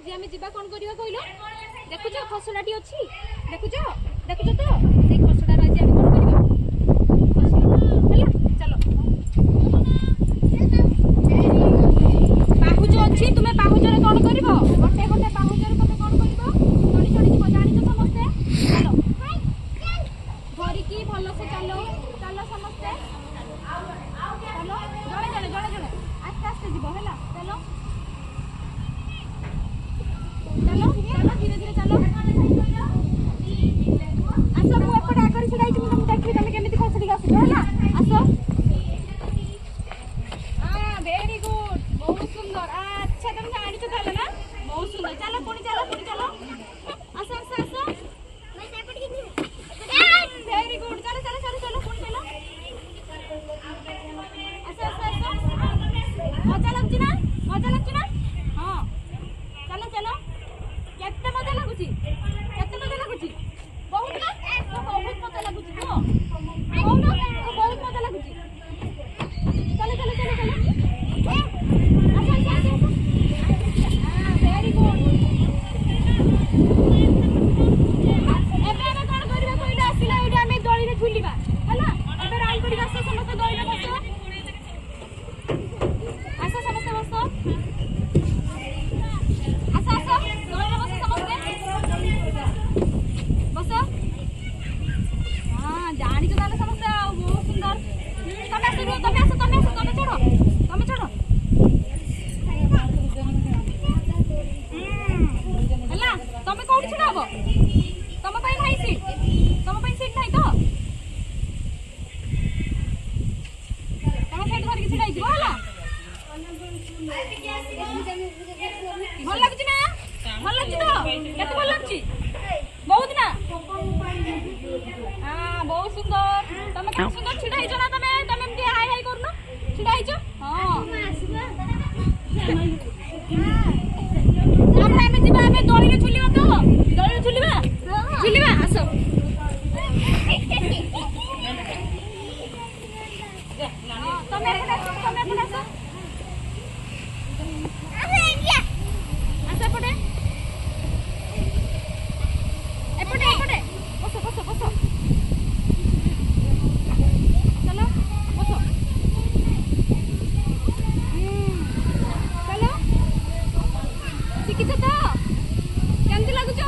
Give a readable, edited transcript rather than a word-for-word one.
आज आम जा कौन करवा कहल देखुच खसड़ाटी अच्छी देखुच देखुच तो से खसड़ार आज आम कौन करवा चलो पाहुज अच्छी तुम्हें पाहुजरे कौन कर गोटे गोटे पाहुजरे तुम कौन कर चढ़ी चढ़ी जीव जानी समस्ते चलो धरिकी भलसे चलो चलो समस्ते चलो जड़े जड़े जड़े जड़े आस्ते आस्ते जीव है चलो चलो चलो धीरे धीरे चलो आस मुझे आगे छिड़ा तुम देखी तुम केमी खसड़ी आस आस हाँ वेरी गुड बहुत सुंदर अच्छा तुम जानी तो ना बहुत सुंदर चलो पुणी चलो आस आस आस वेरी गुड चलो चलो चलो चलो पुणी चलो आस आस आस मजा लगुच ना हाँ चलो चलो केते मजा लगुच बहुत ना बहुत मजा लगुच बहुत मजा लगुच चलो चलो चलो चलो वेरी गुड एबे हम कोन करबा कहले आसिला एडी हम दळी रे झुलिबा हला एबे राउंड करी आस समस्त दळी रे बस आस समस्त बस आस आस दळी रे बस समस्त बस हां जानी तो ताले समस्त बहुत सुंदर तमे चढ़ो हला तमे कोठी छडाबो तम पई नाही सीट नाही तो तम साइड धर के छडाई दिबो हला भल लागछ तो केते भल लागछ बहुत ना हां बहुत सुंदर तमे केते सुंदर छिड़ाई छ ना तमे एमती हाय हाय करनो छिड़ाई छ हां हमरा एमे जीवा एमे दळी रे झुलिबा तो दळी रे झुलिबा आसो तमे आसो आसो पटे एपटे बस चलो बस चलो शिखिछ तो केमती लागुछ